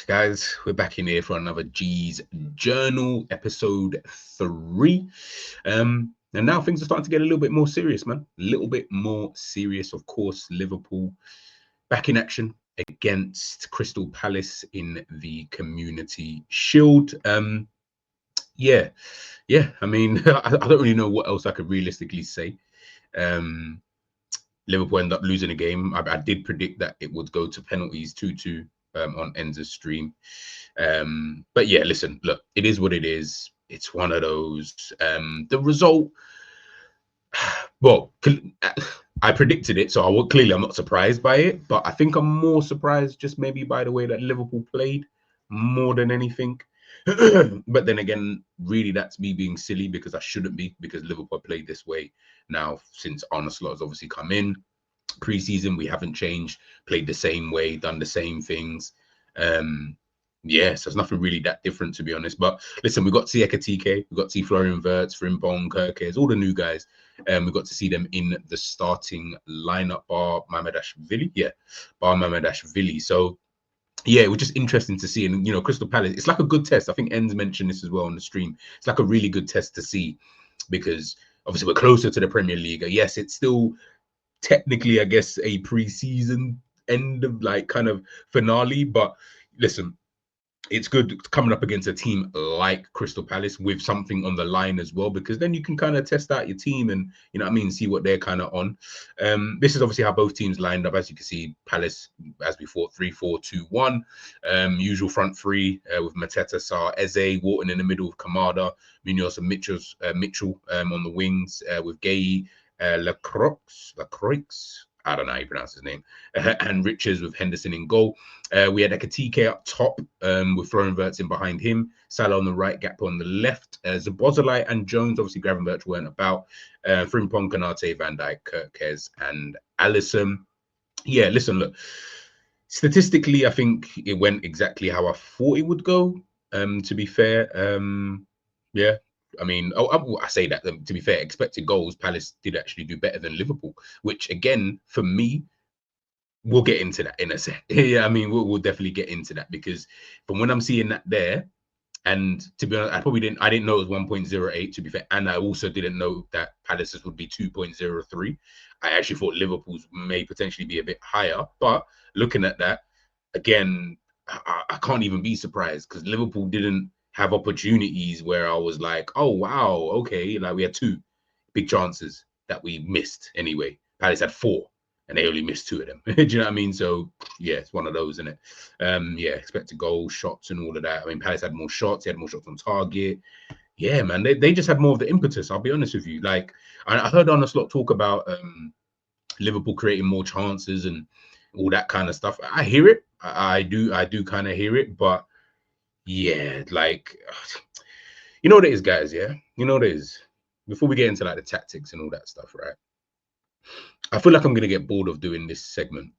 Guys, we're back in here for another G's Journal, episode 3. And now things are starting to get a little bit more serious, man. A little bit more serious, of course. Liverpool back in action against Crystal Palace in the Community Shield. Yeah. I mean, I don't really know what else I could realistically say. Liverpool ended up losing a game. I did predict that it would go to penalties 2-2 on Enza's stream. But yeah, listen, look, it is what it is. It's one of those. The result, well, I predicted it, so I'm not surprised by it. But I think I'm more surprised just maybe by the way that Liverpool played more than anything. But then again, really, that's me being silly because I shouldn't be, because Liverpool played this way now since Arne Slot has obviously come in. Pre-season, we haven't changed, played the same way, done the same things. Yeah, so it's nothing really that different, to be honest. But listen, we got to see Ekatike, we got to see Florian Wirtz, Frimpong, Kirkes, all the new guys. We got to see them in the starting lineup, bar Mamardashvili. So yeah, it was just interesting to see. And, Crystal Palace, it's like a good test. I think Enz mentioned this as well on the stream. It's like a really good test to see because obviously we're closer to the Premier League. Yes, it's still technically, I guess, a pre-season end of kind of finale. But listen, it's good coming up against a team like Crystal Palace with something on the line as well, because then you can kind of test out your team and, see what they're kind of on. This is obviously how both teams lined up. As you can see, Palace, as we thought, 3-4-2-1. Usual front three with Mateta, Sarr, Eze, Wharton in the middle with Kamada, Munoz and Mitchell on the wings with Gay, Lacroix. I don't know how you pronounce his name, and Richards with Henderson in goal. We had Ekatike up top with Florian Wirtz in behind him, Salah on the right, Gap on the left. Zabozalai and Jones, obviously Gravenberch weren't about. Frimpong, Konate, Van Dijk, Kirkes, and Alisson. Yeah, listen, look, statistically, I think it went exactly how I thought it would go, to be fair. Yeah, I mean, I say that, to be fair, expected goals, Palace did actually do better than Liverpool, which again, for me, we'll get into that in a sec. Yeah, I mean, we'll definitely get into that because from when I'm seeing that there, and to be honest, I didn't know it was 1.08, to be fair, and I also didn't know that Palace's would be 2.03. I actually thought Liverpool's may potentially be a bit higher, but looking at that, again, I can't even be surprised because Liverpool didn't have opportunities where I was like, oh, wow, okay. Like we had 2 big chances that we missed anyway. Palace had 4 and they only missed 2 of them. Do you know what I mean? So yeah, it's one of those, isn't it? Yeah, expected goals, shots and all of that. I mean, Palace had more shots. They had more shots on target. Yeah, man, they just had more of the impetus. I'll be honest with you. Like I heard Arne Slot talk about Liverpool creating more chances and all that kind of stuff. I hear it. I do kind of hear it, but yeah, like, you know what it is, guys, yeah? You know what it is? Before we get into, like, the tactics and all that stuff, right? I feel like I'm going to get bored of doing this segment.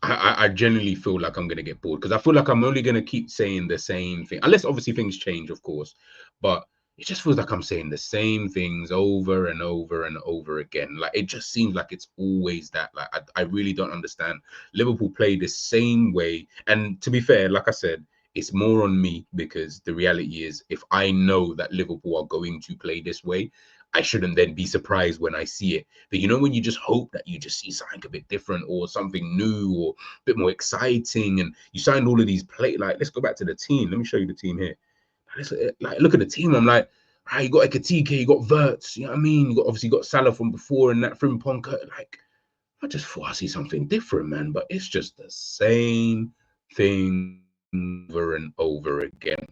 I genuinely feel like I'm going to get bored because I feel like I'm only going to keep saying the same thing. Unless, obviously, things change, of course. But it just feels like I'm saying the same things over and over and over again. Like, it just seems like it's always that. Like, I really don't understand. Liverpool play the same way. And to be fair, like I said, it's more on me because the reality is if I know that Liverpool are going to play this way, I shouldn't then be surprised when I see it. But when you just hope that you just see something a bit different or something new or a bit more exciting, and you signed all of these let's go back to the team. Let me show you the team here. Look at the team. I'm like, you got Ekatike, you got Wirtz, you know what I mean? You got Salah from before and that Frimpong. Like, I just thought I see something different, man. But it's just the same thing over and over again.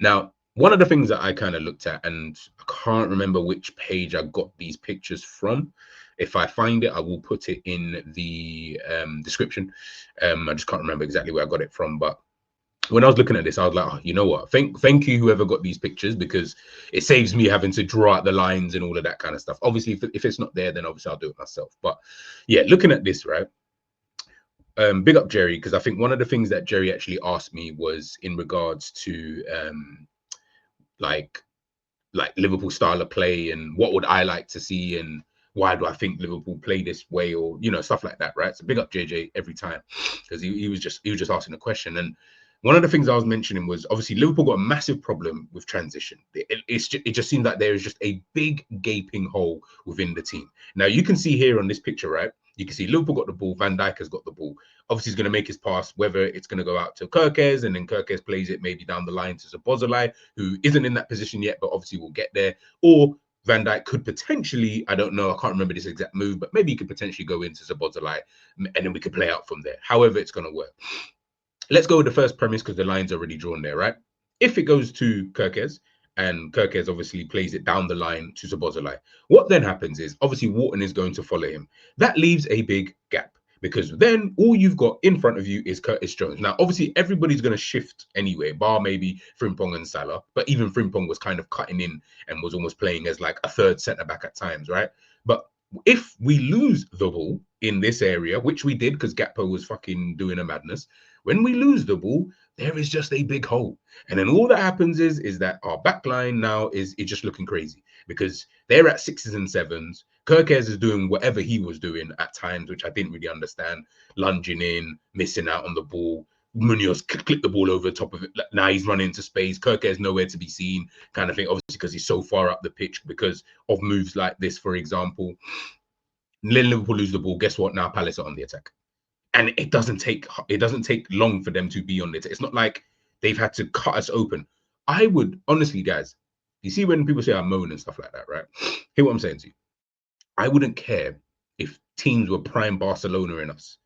Now, one of the things that I kind of looked at, and I can't remember which page I got these pictures from. If I find it, I will put it in the description. I just can't remember exactly where I got it from. But when I was looking at this, I was like, oh, you know what? Thank you, whoever got these pictures, because it saves me having to draw out the lines and all of that kind of stuff. Obviously, if it's not there, then obviously I'll do it myself. But yeah, looking at this, right? Big up Jerry, because I think one of the things that Jerry actually asked me was in regards to like Liverpool style of play and what would I like to see and why do I think Liverpool play this way, or stuff like that, right? So big up JJ every time, because he was just asking a question. And one of the things I was mentioning was obviously Liverpool got a massive problem with transition. It just seems like there is just a big gaping hole within the team. Now you can see here on this picture, right? You can see Liverpool got the ball, Van Dijk has got the ball. Obviously, he's going to make his pass, whether it's going to go out to Kerkez, and then Kerkez plays it maybe down the line to Szoboszlai, who isn't in that position yet, but obviously will get there. Or Van Dijk could potentially, I don't know, I can't remember this exact move, but maybe he could potentially go into Szoboszlai, and then we could play out from there. However it's going to work. Let's go with the first premise because the line's already drawn there, right? If it goes to Kerkez, and Kerkez obviously plays it down the line to Szoboszlai, what then happens is obviously Wharton is going to follow him. That leaves a big gap, because then all you've got in front of you is Curtis Jones. Now, obviously, everybody's going to shift anyway, bar maybe Frimpong and Salah, but even Frimpong was kind of cutting in and was almost playing as like a third centre-back at times, right? But if we lose the ball in this area, which we did because Gakpo was fucking doing a madness, when we lose the ball, there is just a big hole. And then all that happens is that our back line now is just looking crazy, because they're at 6s and 7s. Kerkez is doing whatever he was doing at times, which I didn't really understand. Lunging in, missing out on the ball. Munoz clipped the ball over the top of it. Now he's running into space. Kerkez nowhere to be seen, kind of thing. Obviously, because he's so far up the pitch because of moves like this, for example. Liverpool lose the ball. Guess what? Now Palace are on the attack. And it doesn't take long for them to be on it. It's not like they've had to cut us open. I would honestly, guys, you see when people say I moan and stuff like that, right? Hear what I'm saying to you. I wouldn't care if teams were prime Barcelona in us,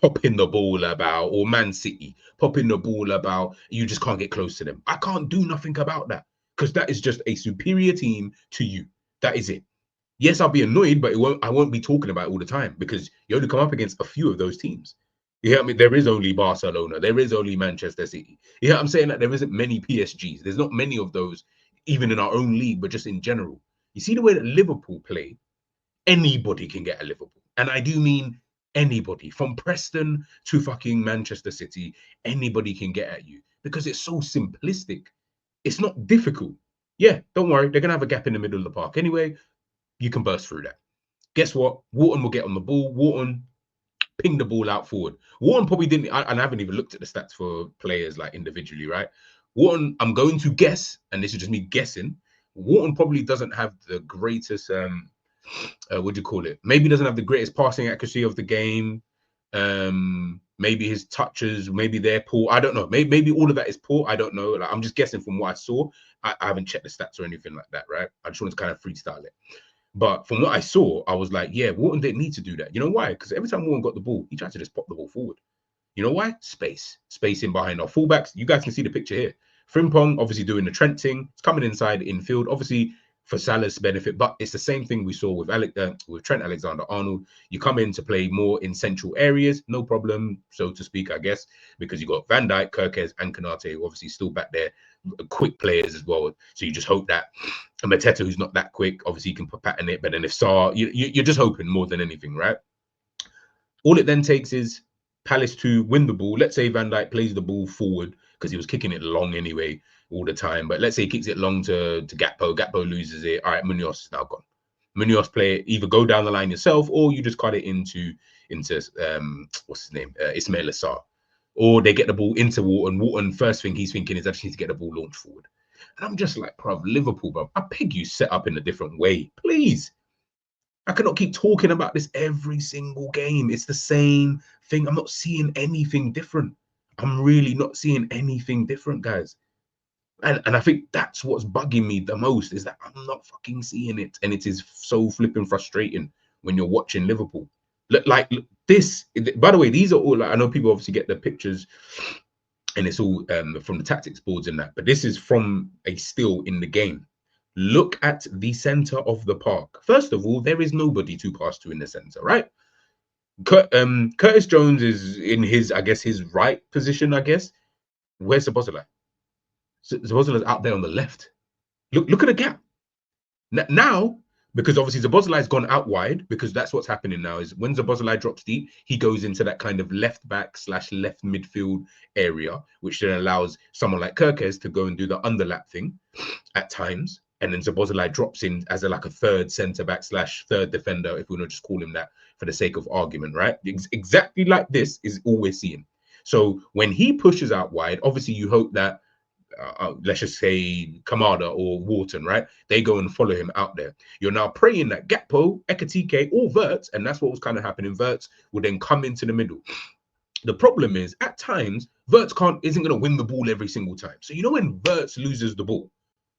popping the ball about, or Man City popping the ball about. You just can't get close to them. I can't do nothing about that, because that is just a superior team to you. That is it. Yes, I'll be annoyed, but I won't be talking about it all the time, because you only come up against a few of those teams. You know what I mean? There is only Barcelona. There is only Manchester City. You know what I'm saying? Like, there isn't many PSGs. There's not many of those, even in our own league, but just in general. You see the way that Liverpool play, anybody can get a Liverpool. And I do mean anybody. From Preston to fucking Manchester City, anybody can get at you, because it's so simplistic. It's not difficult. Yeah, don't worry. They're going to have a gap in the middle of the park anyway. You can burst through that. Guess what? Wharton will get on the ball. Wharton ping the ball out forward. Wharton probably didn't, and I haven't even looked at the stats for players like individually, right? Wharton, I'm going to guess, and this is just me guessing, Wharton probably doesn't have the greatest, what do you call it? Maybe doesn't have the greatest passing accuracy of the game. Maybe his touches, maybe they're poor. I don't know. Maybe all of that is poor. I don't know. Like, I'm just guessing from what I saw. I haven't checked the stats or anything like that, right? I just wanted to kind of freestyle it. But from what I saw, I was like, yeah, Wharton didn't need to do that. You know why? Because every time Wharton got the ball, he tried to just pop the ball forward. You know why? Space in behind our fullbacks. You guys can see the picture here. Frimpong obviously doing the Trent thing. It's coming inside infield, obviously for Salah's benefit, but it's the same thing we saw with Trent Alexander-Arnold. You come in to play more in central areas, no problem, so to speak, I guess, because you got Van Dijk, Kerkez, and Konate, who obviously still back there, quick players as well. So you just hope that Mateta, who's not that quick, obviously you can pattern it. But then if Sarr, you're just hoping more than anything, right? All it then takes is Palace to win the ball. Let's say Van Dijk plays the ball forward, because he was kicking it long anyway all the time. But let's say he kicks it long to Gakpo. Gakpo loses it. All right, Munoz is now gone. Munoz play either go down the line yourself, or you just cut it into what's his name, Ismail Assar. Or they get the ball into Wharton. Wharton, first thing he's thinking is actually to get the ball launched forward. And I'm just like, bruv, Liverpool, bruv, I beg you, set up in a different way, please. I cannot keep talking about this every single game. It's the same thing. I'm not seeing anything different. I'm really not seeing anything different, guys. And I think that's what's bugging me the most, is that I'm not fucking seeing it. And it is so flipping frustrating when you're watching Liverpool. Look, this, by the way, these are all, like, I know people obviously get the pictures and it's all from the tactics boards and that, but this is from a still in the game. Look at the center of the park. First of all, there is nobody to pass to in the center, right? Curtis Jones is in his, I guess, his right position, I guess. Where's Szoboszlai? Szoboszlai's out there on the left. Look at the gap. Now, because obviously Szoboszlai's gone out wide, because that's what's happening now, is when Szoboszlai drops deep, he goes into that kind of left back / left midfield area, which then allows someone like Kerkez to go and do the underlap thing at times. and then Szoboszlai drops in as like a third centre back / third defender, if we want to just call him that for the sake of argument, right? Exactly like this is all we're seeing. So when he pushes out wide, obviously you hope that let's just say Kamada or Wharton, right? They go and follow him out there. You're now praying that Gakpo, Ekitike, or Wirtz, and that's what was kind of happening. Wirtz would then come into the middle. The problem is at times Wirtz isn't going to win the ball every single time. So you know when Wirtz loses the ball,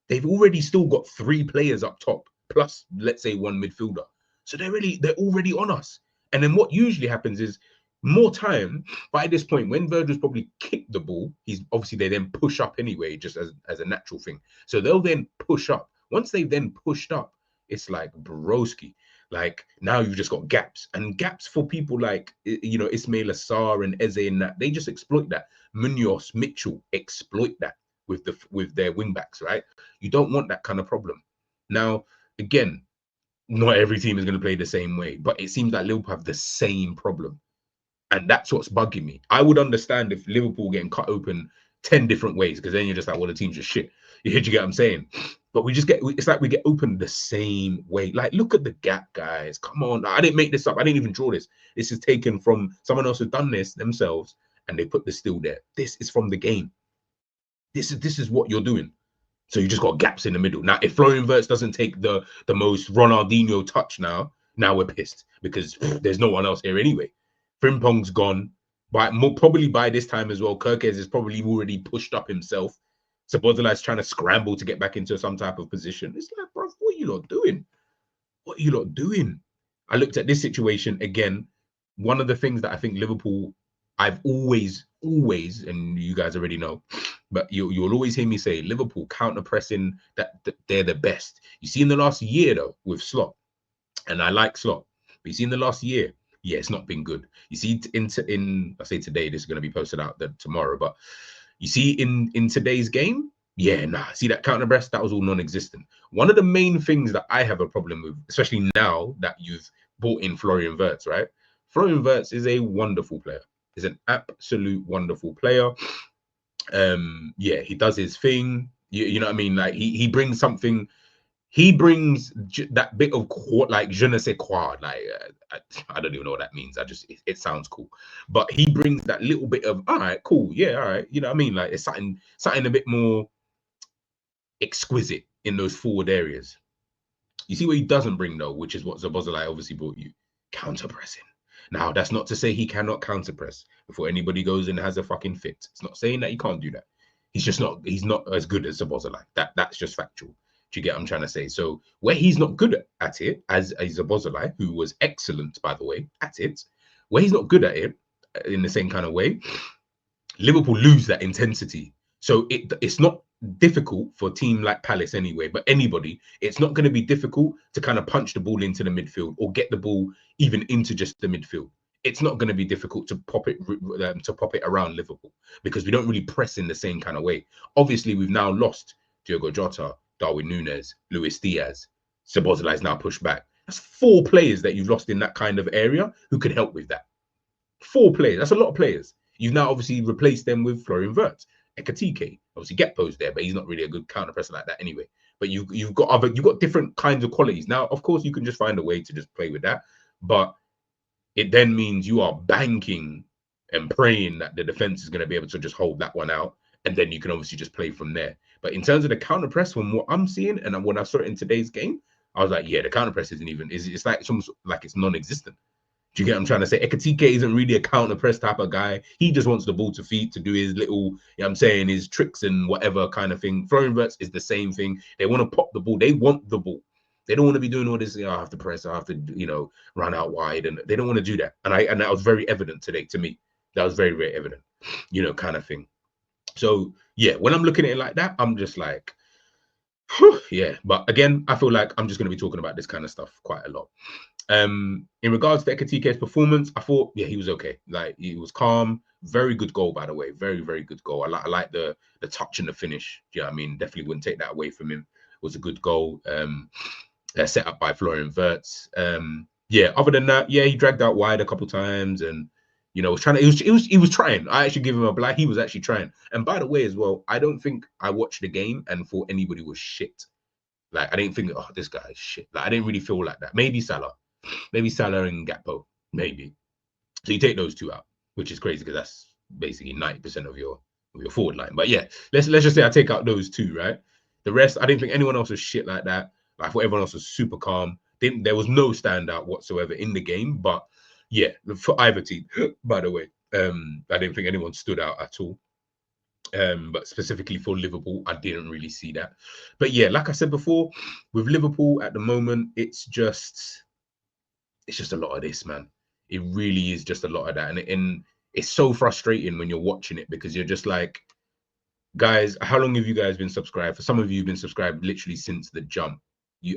they've already still got 3 players up top plus let's say 1 midfielder. So they're already on us. And then what usually happens is more time by this point when Virgil's probably kicked the ball, they then push up anyway, just as a natural thing. So they'll then push up. Once they've then pushed up, it's like broski. Like now you've just got gaps, and gaps for people like Ismail Assar and Eze and that, they just exploit that. Munoz, Mitchell exploit that with their wing backs, right? You don't want that kind of problem. Now, again, not every team is going to play the same way, but it seems like Liverpool have the same problem. And that's what's bugging me. I would understand if Liverpool getting cut open 10 different ways, because then you're just like, well, the team's just shit. You get what I'm saying? But it's like we get open the same way. Like, look at the gap, guys. Come on. I didn't make this up. I didn't even draw this. This is taken from someone else who's done this themselves, and they put the still there. This is from the game. This is what you're doing. So you just got gaps in the middle. Now, if Florian Wirtz doesn't take the most Ronaldinho touch now we're pissed because there's no one else here anyway. Frimpong's gone. Probably by this time as well, Kerkez is probably already pushed up himself. Szoboszlai's trying to scramble to get back into some type of position. It's like, bro, what are you lot doing? What are you lot doing? I looked at this situation again. One of the things that I think Liverpool, I've always, and you guys already know, but you'll always hear me say Liverpool counter-pressing, that they're the best. You see in the last year, though, with Slot, and I like Slot, but you see in the last year, yeah, it's not been good. You see I say today, this is going to be posted out tomorrow, but you see in today's game, yeah, see that counter-press, that was all non-existent. One of the main things that I have a problem with, especially now that you've brought in Florian Wirtz, right? Florian Wirtz is a wonderful player. He's an absolute wonderful player. Yeah, he does his thing. You know what I mean? Like he brings something. He brings that bit of like je ne sais quoi. Like I don't even know what that means. It sounds cool, but he brings that little bit of all right, cool, yeah, all right. You know what I mean? Like it's something a bit more exquisite in those forward areas. You see what he doesn't bring though, which is what Szoboszlai obviously brought you, counter pressing. Now that's not to say he cannot counter press before anybody goes and has a fucking fit. It's not saying that he can't do that. He's not as good as Szoboszlai. That's just factual. Do you get what I'm trying to say? So where he's not good at it, as a Szoboszlai, who was excellent, by the way, at it, where he's not good at it in the same kind of way, Liverpool lose that intensity. So it's not difficult for a team like Palace anyway, but anybody, it's not going to be difficult to kind of punch the ball into the midfield or get the ball even into just the midfield. It's not going to be difficult to pop it around Liverpool because we don't really press in the same kind of way. Obviously, we've now lost Diogo Jota, Darwin Núñez, Luis Diaz. Szoboszlai is now pushed back. That's 4 players that you've lost in that kind of area who could help with that. 4 players. That's a lot of players. You've now obviously replaced them with Florian Wirtz. Ekitike, obviously Gakpo's there, but he's not really a good counter presser like that anyway. But you've got different kinds of qualities. Now, of course, you can just find a way to just play with that, but it then means you are banking and praying that the defense is going to be able to just hold that one out, and then you can obviously just play from there. But in terms of the counter press, from what I'm seeing and when I saw it in today's game, I was like, yeah, the counter press isn't even. It's like it's almost like it's non-existent. Do you get what I'm trying to say? Ekitike isn't really a counter press type of guy. He just wants the ball to feet to do his little, you know what I'm saying, his tricks and whatever kind of thing. Florian Wirtz is the same thing. They want to pop the ball. They want the ball. They don't want to be doing all this, I have to press, I have to, run out wide. And they don't want to do that. And that was very evident today to me. That was very, very evident, kind of thing. So, yeah, when I'm looking at it like that, I'm just like, whew, yeah. But again, I feel like I'm just going to be talking about this kind of stuff quite a lot. In regards to Ekitike's performance, I thought, yeah, he was okay. Like, he was calm. Very good goal, by the way. Very, very good goal. I like the touch and the finish. Yeah, I mean, definitely wouldn't take that away from him. It was a good goal. Set up by Florian Wirtz. Yeah, other than that, yeah, he dragged out wide a couple times and, was trying to, he was trying. I actually give him a black. He was actually trying. And by the way, as well, I don't think I watched the game and thought anybody was shit. Like I didn't think, oh, this guy is shit. Like I didn't really feel like that. Maybe Salah and Gakpo, maybe. So you take those two out, which is crazy because that's basically 90% of your forward line. But yeah, let's just say I take out those two, right? The rest, I didn't think anyone else was shit like that. I thought everyone else was super calm. There was no standout whatsoever in the game. But yeah, for either team, by the way, I didn't think anyone stood out at all. But specifically for Liverpool, I didn't really see that. But yeah, like I said before, with Liverpool at the moment, it's just a lot of this, man. It really is just a lot of that, and it's so frustrating when you're watching it because you're just like, guys, how long have you guys been subscribed? For some of you, have been subscribed literally since the jump.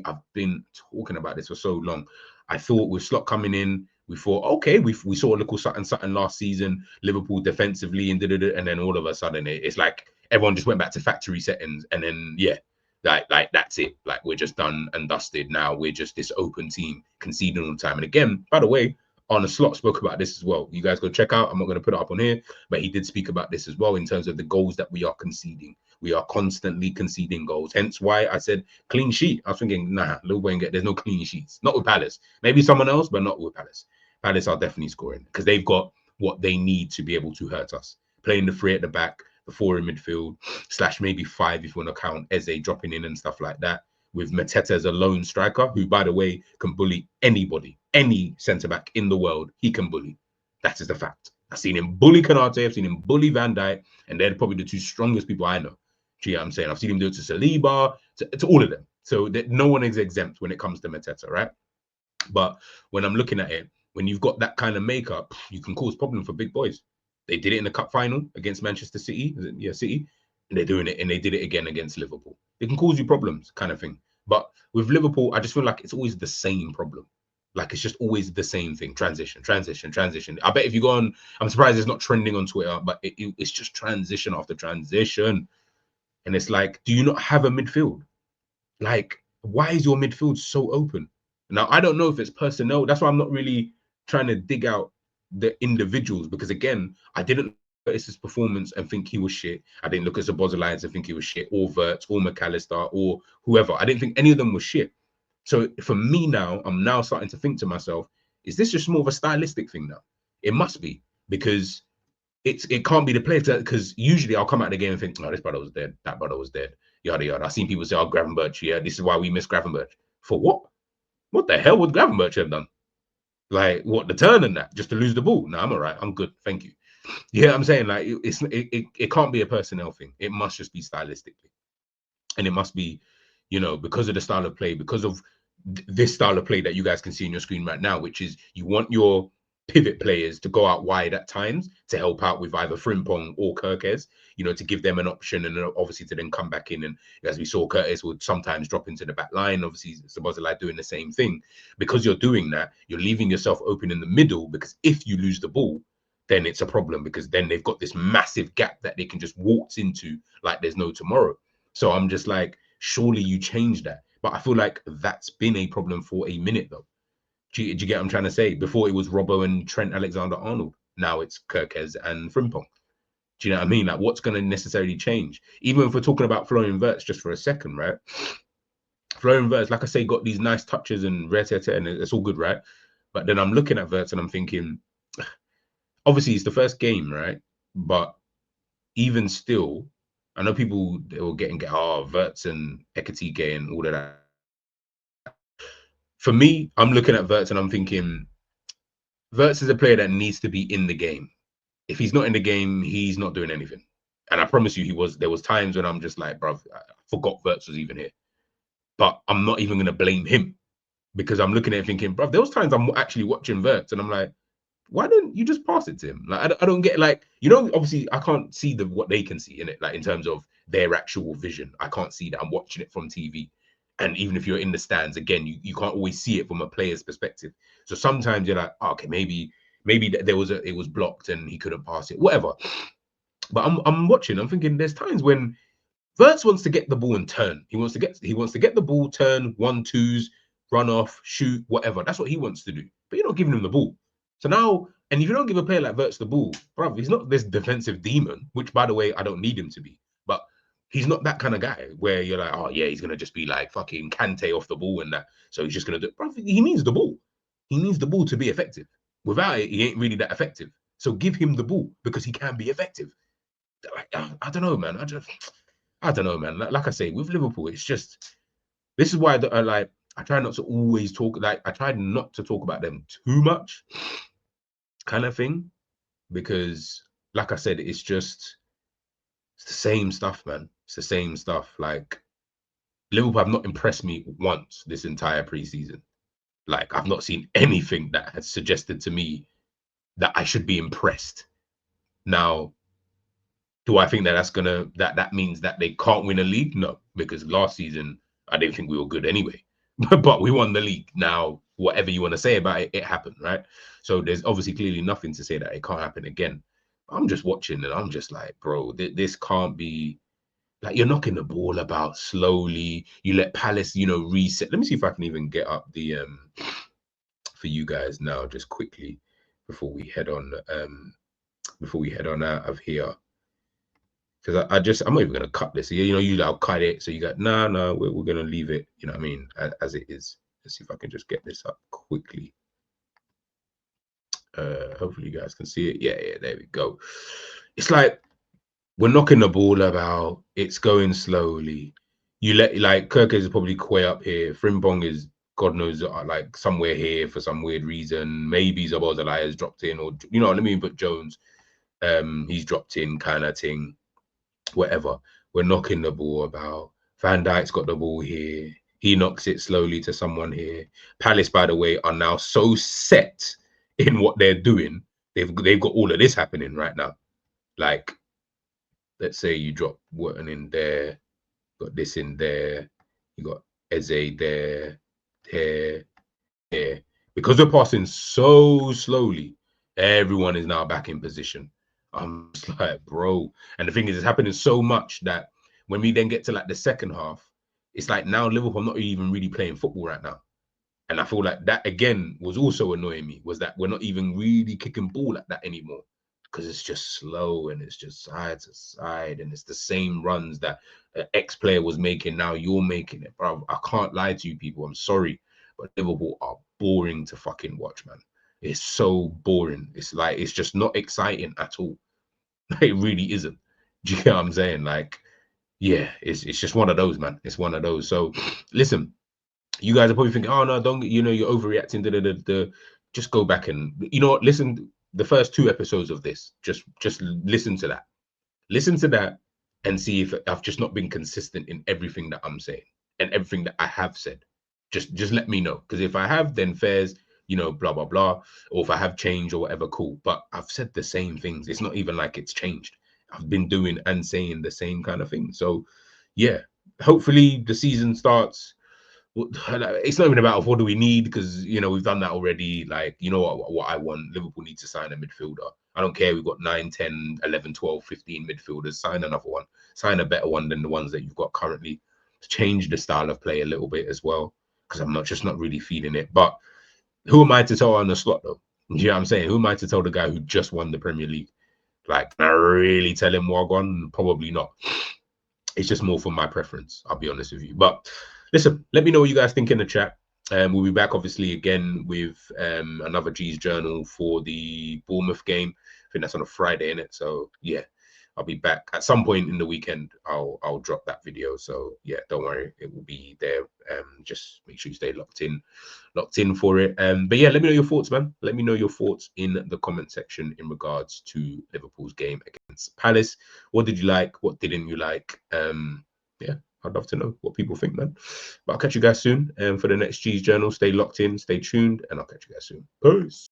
I've been talking about this for so long. I thought with Slot coming in, we thought, okay, we saw a little something last season, Liverpool defensively, and then all of a sudden it's like everyone just went back to factory settings, and then yeah, like that's it. Like we're just done and dusted now. We're just this open team conceding all the time. And again, by the way, Arne Slot spoke about this as well. You guys go check out. I'm not going to put it up on here, but he did speak about this as well in terms of the goals that we are conceding. We are constantly conceding goals. Hence why I said clean sheet. I was thinking, nah, there's no clean sheets. Not with Palace. Maybe someone else, but not with Palace. Palace are definitely scoring because they've got what they need to be able to hurt us. Playing the three at the back, the four in midfield, / maybe five if you want to count Eze dropping in and stuff like that. With Mateta as a lone striker, who, by the way, can bully anybody, any centre-back in the world, he can bully. That is the fact. I've seen him bully Konate, I've seen him bully Van Dijk, and they're probably the two strongest people I know. Do you know what I'm saying? I've seen him do it to Saliba, to all of them. So that no one is exempt when it comes to Mateta, right? But when I'm looking at it, when you've got that kind of makeup, you can cause problem for big boys. They did it in the cup final against Manchester City, City, and they're doing it, and they did it again against Liverpool. It can cause you problems, kind of thing. But with Liverpool, I just feel like it's always the same problem. Like it's just always the same thing. Transition. I bet if you go on, I'm surprised it's not trending on Twitter, but it's just transition after transition. And it's like, do you not have a midfield? Like, why is your midfield so open? Now, I don't know if it's personnel. That's why I'm not really trying to dig out the individuals because, again, I didn't notice his performance and think he was shit. I didn't look at Szoboszlai and think he was shit, or Wirtz, or McAllister, or whoever. I didn't think any of them was shit. So for me now, I'm now starting to think to myself, is this just more of a stylistic thing now? It must be because it can't be the player because usually I'll come out of the game and think, oh, this brother was dead, that brother was dead, yada yada. I've seen people say, oh, Gravenberch, yeah, this is why we miss Gravenberch. For what? What the hell would Gravenberch have done? Like what, the turn and that, just to lose the ball? No, I'm all right. I'm good. Thank you. Yeah, I'm saying like it can't be a personnel thing. It must just be stylistically. And it must be, because of the style of play, because of this style of play that you guys can see on your screen right now, which is you want your pivot players to go out wide at times to help out with either Frimpong or Kirkes, to give them an option and obviously to then come back in. And as we saw, Curtis would sometimes drop into the back line. Obviously, Szoboszlai doing the same thing. Because you're doing that, you're leaving yourself open in the middle because if you lose the ball, then it's a problem because then they've got this massive gap that they can just waltz into like there's no tomorrow. So I'm just like, surely you change that. But I feel like that's been a problem for a minute though. Do you get what I'm trying to say? Before it was Robbo and Trent Alexander-Arnold. Now it's Kirkes and Frimpong. Do you know what I mean? Like, what's going to necessarily change? Even if we're talking about Florian Wirtz just for a second, right? Florian Wirtz, like I say, got these nice touches and and it's all good, right? But then I'm looking at Wirtz and I'm thinking, obviously it's the first game, right? But even still, I know people, they were getting Wirtz and Ekitike and all of that. For me, I'm looking at Wirtz and I'm thinking, Wirtz is a player that needs to be in the game. If he's not in the game, he's not doing anything. And I promise you, there was times when I'm just like, bro, I forgot Wirtz was even here. But I'm not even going to blame him because I'm looking at it thinking, bro, there was times I'm actually watching Wirtz and I'm like, why don't you just pass it to him? Like, I don't get, like, obviously I can't see what they can see in it, like in terms of their actual vision. I can't see that. I'm watching it from TV. And even if you're in the stands, again, you can't always see it from a player's perspective. So sometimes you're like, oh, okay, maybe it was blocked and he couldn't pass it, whatever. But I'm watching, I'm thinking there's times when Wirtz wants to get the ball and turn. He wants to get the ball, turn, 1-2s, run off, shoot, whatever. That's what he wants to do. But you're not giving him the ball. So now, and if you don't give a player like Wirtz the ball, bro, he's not this defensive demon, which by the way, I don't need him to be. But He's not that kind of guy where you're like, oh yeah, he's gonna just be like fucking Kante off the ball and that. So he's just gonna do. Bro, he needs the ball. He needs the ball to be effective. Without it, he ain't really that effective. So give him the ball because he can be effective. I don't know, man. I don't know, man. Like I say, with Liverpool, it's just this is why I try not to always talk. Like I tried not to talk about them too much, kind of thing, because like I said, it's the same stuff, man. It's the same stuff. Like Liverpool have not impressed me once this entire preseason. Like I've not seen anything that has suggested to me that I should be impressed. Now, do I think that that means that they can't win a league? No, because last season I didn't think we were good anyway, but we won the league. Now, whatever you want to say about it, it happened, right? So there's obviously clearly nothing to say that it can't happen again. I'm just watching and I'm just like, bro, this can't be. Like you're knocking the ball about slowly. You let Palace, reset. Let me see if I can even get up the for you guys now, just quickly before we head on out of here. Because I'm not even gonna cut this. I'll cut it. So you got no, we're gonna leave it. You know what I mean, as it is. Let's see if I can just get this up quickly. Hopefully you guys can see it. Yeah, there we go. It's like we're knocking the ball about. It's going slowly. You let like Kirk is probably Quay up here. Frimpong is God knows like somewhere here for some weird reason. Maybe Zabozalai has dropped in, or you know what I mean. But Jones, he's dropped in, kind of thing. Whatever. We're knocking the ball about. Van Dijk's got the ball here. He knocks it slowly to someone here. Palace, by the way, are now so set in what they're doing. They've got all of this happening right now. Like, let's say you drop Wharton in there, got this in there, you got Eze there, there. Because we're passing so slowly, everyone is now back in position. I'm just like, bro. And the thing is, it's happening so much that when we then get to like the second half, it's like now Liverpool not even really playing football right now. And I feel like that again was also annoying me, was that we're not even really kicking ball like that anymore. Because it's just slow and it's just side to side and it's the same runs that an ex-player was making. Now you're making it, bro. I can't lie to you people. I'm sorry, but Liverpool are boring to fucking watch, man. It's so boring. It's like it's just not exciting at all. It really isn't. Do you get what I'm saying? Like, yeah, it's just one of those, man. It's one of those. So, listen, you guys are probably thinking, oh no, don't you're overreacting. Just go back and listen. The first 2 episodes of this, just listen to that. Listen to that and see if I've just not been consistent in everything that I'm saying and everything that I have said. Just let me know. Because if I have, then fairs, blah, blah, blah. Or if I have changed or whatever, cool. But I've said the same things. It's not even like it's changed. I've been doing and saying the same kind of thing. So yeah, hopefully the season starts. It's not even about what do we need, because we've done that already. Like, what I want, Liverpool needs to sign a midfielder. I don't care, we've got 9, 10, 11, 12, 15 midfielders. Sign another one, sign a better one than the ones that you've got currently. Change the style of play a little bit as well, because I'm not really feeling it. But who am I to tell on the slot though? You know what I'm saying? Who am I to tell the guy who just won the Premier League? Like, can I really tell him Wagwan? Probably not. It's just more for my preference, I'll be honest with you. But listen, let me know what you guys think in the chat. We'll be back obviously again with another G's journal for the Bournemouth game. I think that's on a Friday, innit? So yeah, I'll be back at some point in the weekend. I'll drop that video. So yeah, don't worry, it will be there. Just make sure you stay locked in for it. But yeah, let me know your thoughts, man. Let me know your thoughts in the comment section in regards to Liverpool's game against Palace. What did you like? What didn't you like? Yeah, I'd love to know what people think, man. But I'll catch you guys soon. For the next G's journal, stay locked in, stay tuned, and I'll catch you guys soon. Peace.